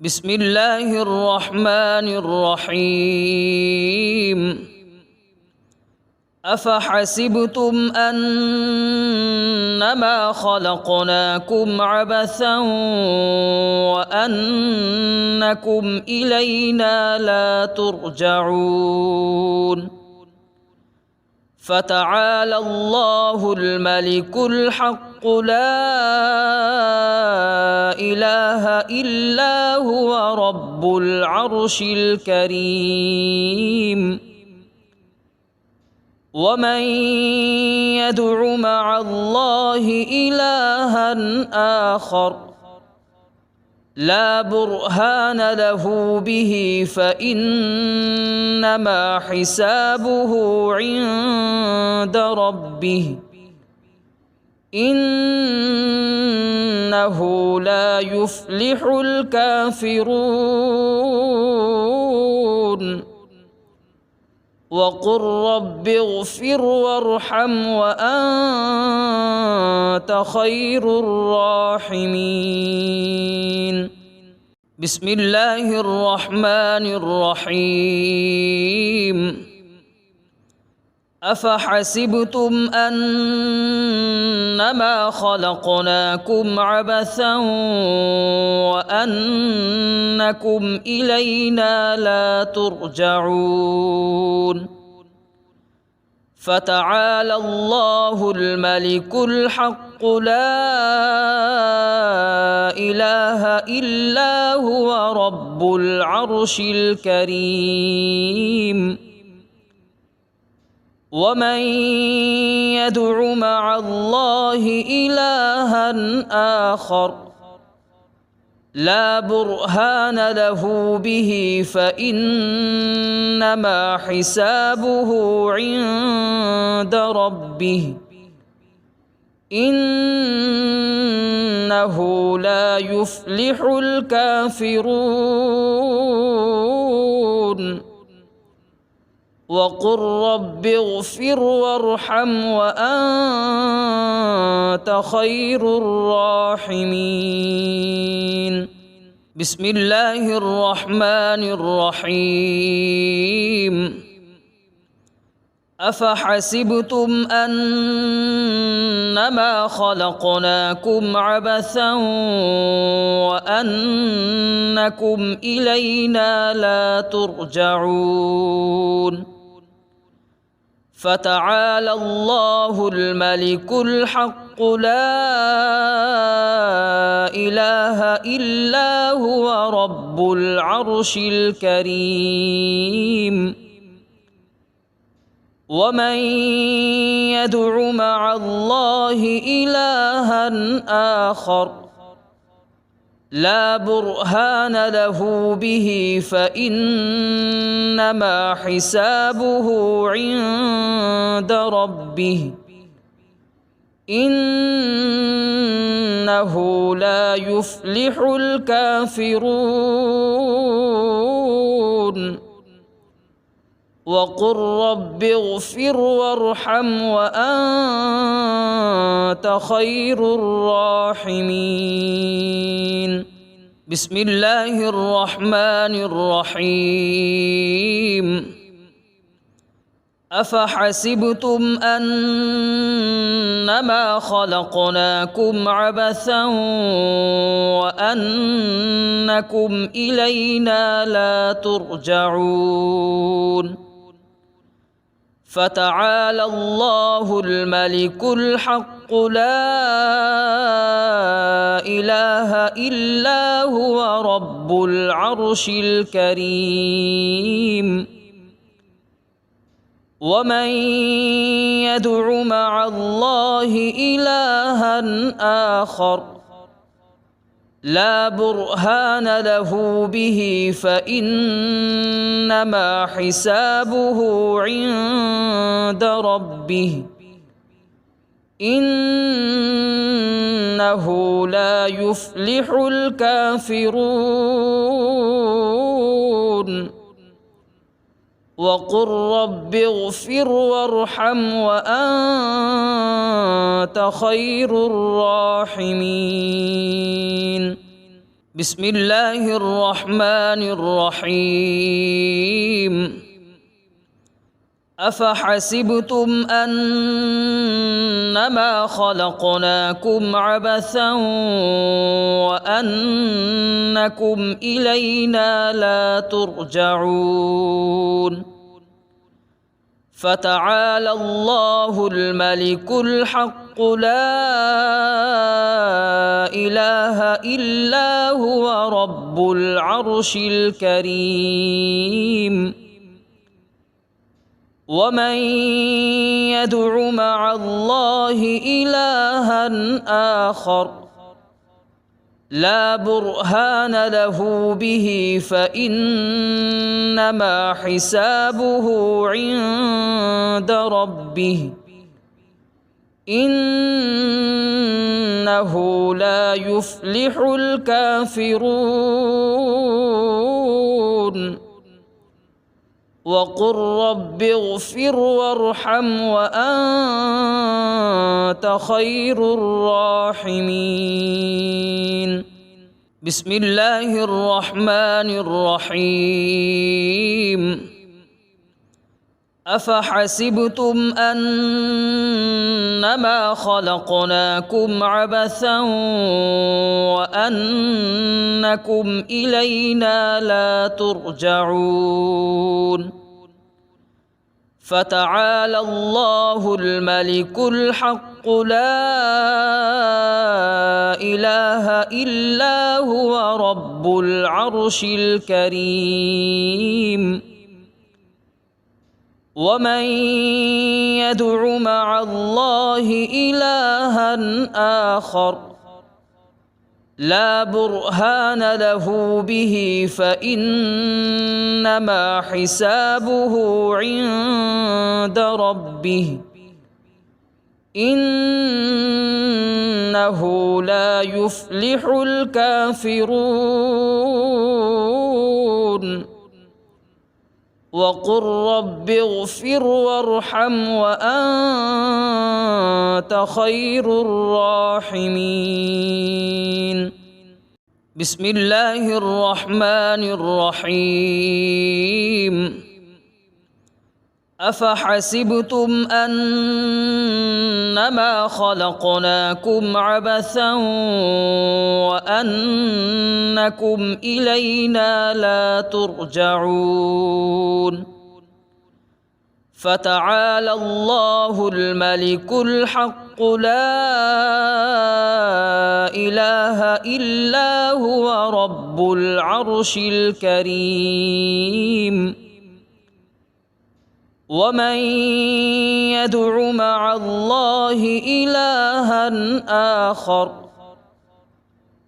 بسم الله الرحمن الرحيم أفحسبتم أنما خلقناكم عبثا وأنكم إلينا لا ترجعون فتعالى الله الملك الحق لا إله إلا هو رب العرش الكريم ومن يدع مع الله إلها آخر لا برهان له به فإنما حسابه عند ربه إنه لا يفلح الكافرون وقل رب اغفر وارحم وأنت خير الراحمين بسم الله الرحمن الرحيم أفحسبتم أنما خلقناكم عبثا وأنكم إلينا لا ترجعون فتعالى الله الملك الحق لا إله إلا هو رب العرش الكريم ومن يدع مع الله إلها آخر لا برهان له به فإنما حسابه عند ربه إنه لا يفلح الكافرون وقل رب اغفر وارحم وأنت خير الراحمين بسم الله الرحمن الرحيم أفحسبتم أنما خلقناكم عبثا وأنكم إلينا لا ترجعون فتعالى الله الملك الحق لا إله إلا هو رب العرش الكريم ومن يدع مع الله إلها آخر لا برهان له به فإنما حسابه عند ربه إنه لا يفلح الكافرون وقل رب اغفر وارحم وأنت خير الراحمين بسم الله الرحمن الرحيم أفحسبتم أنما خلقناكم عبثا وأنكم إلينا لا ترجعون فتعالى الله الملك الحق لا إله إلا هو رب العرش الكريم ومن يدع مع الله إلها آخر لا برهان له به فإنما حسابه عند ربه إنه لا يفلح الكافرون وقل رب اغفر وارحم وأنت خير الراحمين بسم الله الرحمن الرحيم أفحسبتم أنما خلقناكم عبثا وأنكم إلينا لا ترجعون فتعالى الله الملك الحق لا إله إلا هو رب العرش الكريم ومن يدع مع الله إلها آخر لا برهان له به فإنما حسابه عند ربه إنه لا يفلح الكافرون وقل رب اغفر وارحم وأنت خير الراحمين بسم الله الرحمن الرحيم أفحسبتم أنما خلقناكم عبثا وأنكم إلينا لا ترجعون فتعالى الله الملك الحق لا إله إلا هو رب العرش الكريم ومن يدع مع الله إلها آخر لا برهان له به فإنما حسابه عند ربه إنه لا يفلح الكافرون وقل رب اغفر وارحم وأنت خير الراحمين بسم الله الرحمن الرحيم أفحسبتم أنما خلقناكم عبثا وأنكم إلينا لا ترجعون فتعالى الله الملك الحق لا إله إلا هو رب العرش الكريم ومن يدع مع الله إلها آخر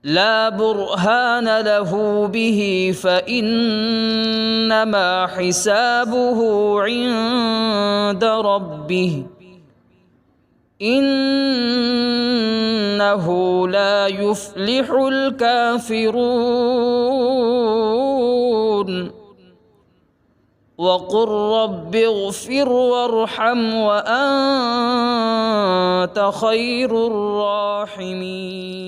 لا برهان له به فإنما حسابه عند ربه إنه لا يفلح الكافرون وقل رب اغفر وارحم وأنت خير الراحمين